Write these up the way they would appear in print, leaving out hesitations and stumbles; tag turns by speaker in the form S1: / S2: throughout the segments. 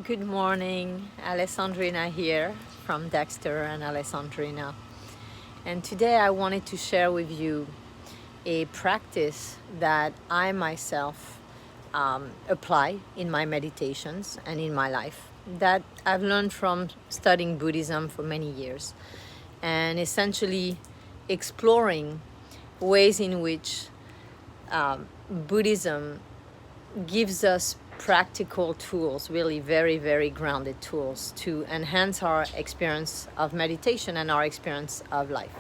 S1: Good morning, Alessandrina here from Dexter and Alessandrina. And today I wanted to share with you a practice that I myself apply in my meditations and in my life that I've learned from studying Buddhism for many years and essentially exploring ways in which Buddhism gives us practical tools, really very, very grounded tools to enhance our experience of meditation and our experience of life.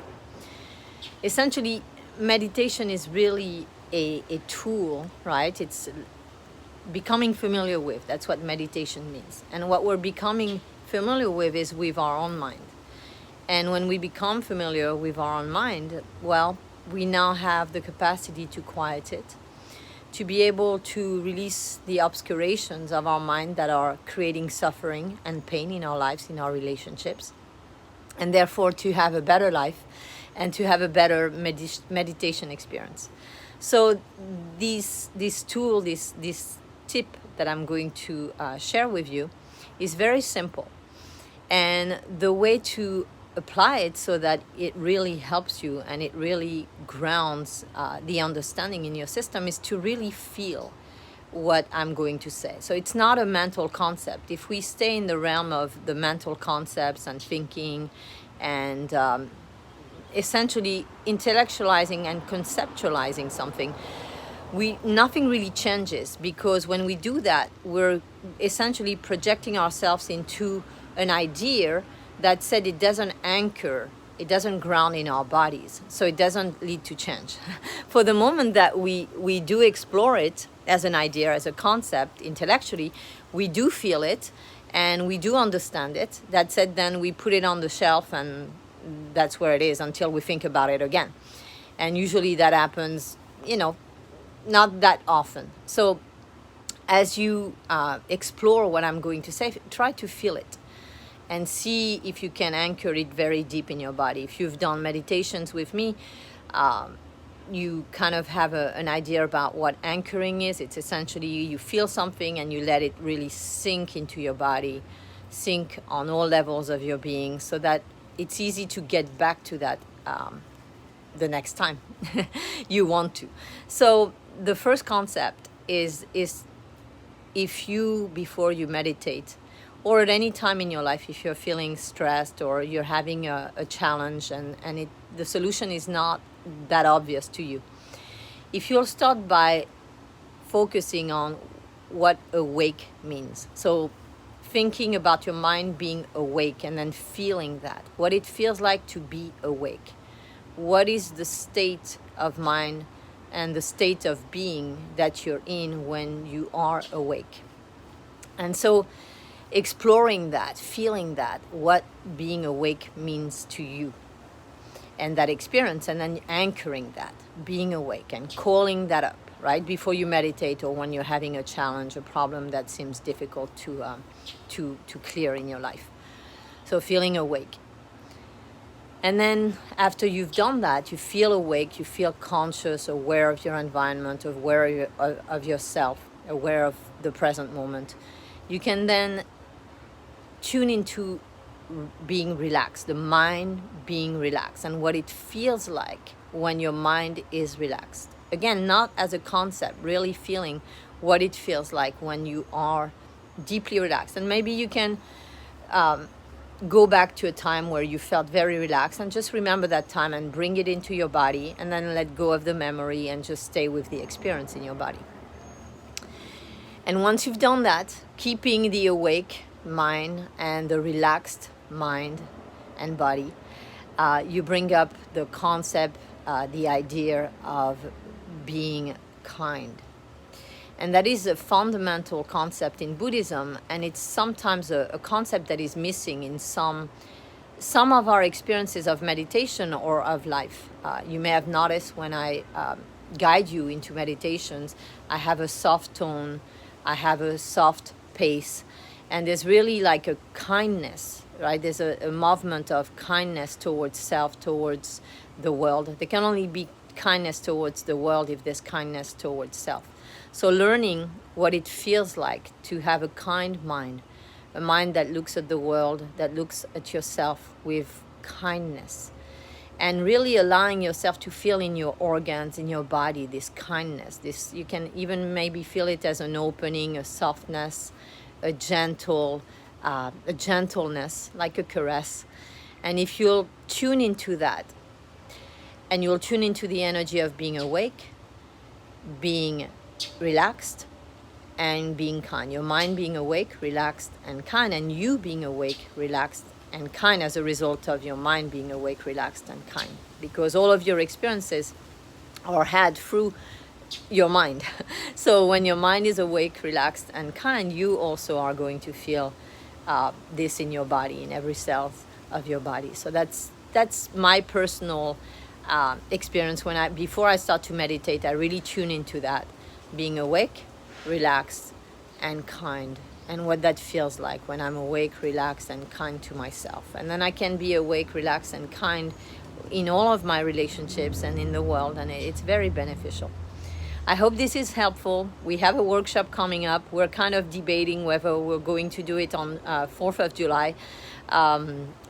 S1: Essentially, meditation is really a tool, right? It's becoming familiar with. That's what meditation means. And what we're becoming familiar with is with our own mind. And when we become familiar with our own mind, well, we now have the capacity to quiet it, to be able to release the obscurations of our mind that are creating suffering and pain in our lives, in our relationships, and therefore to have a better life and to have a better meditation experience. So this tool, this tip that I'm going to share with you is very simple. And the way to apply it so that it really helps you and it really grounds the understanding in your system is to really feel what I'm going to say. So it's not a mental concept. If we stay in the realm of the mental concepts and thinking and essentially intellectualizing and conceptualizing something, nothing really changes, because when we do that, we're essentially projecting ourselves into an idea that said it doesn't anchor, it doesn't ground in our bodies, so it doesn't lead to change. For the moment that we do explore it as an idea, as a concept, intellectually, we do feel it and we do understand it. That said, then we put it on the shelf and that's where it is until we think about it again. And usually that happens, not that often. So as you explore what I'm going to say, try to feel it and see if you can anchor it very deep in your body. If you've done meditations with me, you kind of have an idea about what anchoring is. It's essentially you feel something and you let it really sink into your body, sink on all levels of your being, so that it's easy to get back to that the next time you want to. So the first concept is if you, before you meditate, or at any time in your life, if you're feeling stressed or you're having a challenge and the solution is not that obvious to you, if you'll start by focusing on what awake means. So thinking about your mind being awake and then feeling that, what it feels like to be awake. What is the state of mind and the state of being that you're in when you are awake? And so exploring that, feeling that, what being awake means to you and that experience, and then anchoring that, being awake, and calling that up, right, before you meditate or when you're having a challenge, a problem that seems difficult to clear in your life. So feeling awake. And then after you've done that, you feel awake, you feel conscious, aware of your environment, aware of yourself, aware of the present moment. You can then tune into being relaxed, the mind being relaxed, and what it feels like when your mind is relaxed. Again, not as a concept, really feeling what it feels like when you are deeply relaxed. And maybe you can go back to a time where you felt very relaxed and just remember that time and bring it into your body, and then let go of the memory and just stay with the experience in your body. And once you've done that, keeping the awake mind and the relaxed mind and body, you bring up the concept, the idea of being kind. And that is a fundamental concept in Buddhism, and it's sometimes a concept that is missing in some of our experiences of meditation or of life. You may have noticed when I guide you into meditations, I have a soft tone, I have a soft pace, and there's really like a kindness, right? There's a movement of kindness towards self, towards the world. There can only be kindness towards the world if there's kindness towards self. So learning what it feels like to have a kind mind, a mind that looks at the world, that looks at yourself with kindness, and really allowing yourself to feel in your organs, in your body, this kindness. This, you can even maybe feel it as an opening, a softness, a gentleness, like a caress. And if you'll tune into that, and you'll tune into the energy of being awake, being relaxed, and being kind. Your mind being awake, relaxed, and kind, and you being awake, relaxed, and kind as a result of your mind being awake, relaxed, and kind. Because all of your experiences are had through your mind. So when your mind is awake, relaxed, and kind, you also are going to feel this in your body, in every cell of your body. So that's my personal experience. Before I start to meditate, I really tune into that, being awake, relaxed, and kind, and what that feels like when I'm awake, relaxed, and kind to myself. And then I can be awake, relaxed, and kind in all of my relationships and in the world, and it's very beneficial. I hope this is helpful. We have a workshop coming up. We're kind of debating whether we're going to do it on 4th of July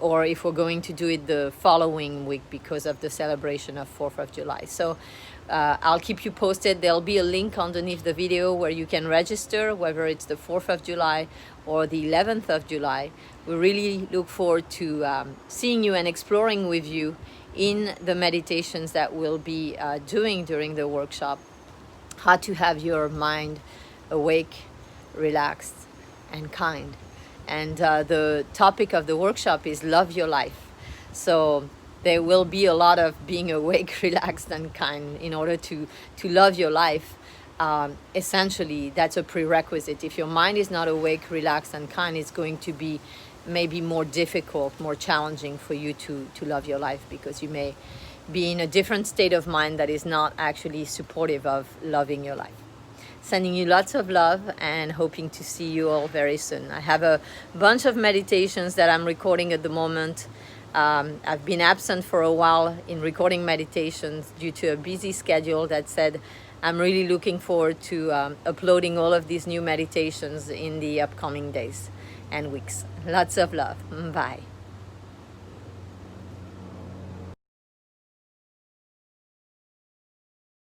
S1: or if we're going to do it the following week because of the celebration of 4th of July. So I'll keep you posted. There'll be a link underneath the video where you can register, whether it's the 4th of July or the 11th of July. We really look forward to seeing you and exploring with you in the meditations that we'll be doing during the workshop, how to have your mind awake, relaxed, and kind. And the topic of the workshop is love your life. So there will be a lot of being awake, relaxed, and kind in order to love your life. Essentially, that's a prerequisite. If your mind is not awake, relaxed, and kind, it's going to be maybe more difficult, more challenging for you to love your life, because you may be in a different state of mind that is not actually supportive of loving your life. Sending you lots of love and hoping to see you all very soon. I have a bunch of meditations that I'm recording at the moment. I've been absent for a while in recording meditations due to a busy schedule. That said, I'm really looking forward to uploading all of these new meditations in the upcoming days and weeks. Lots of love. Bye.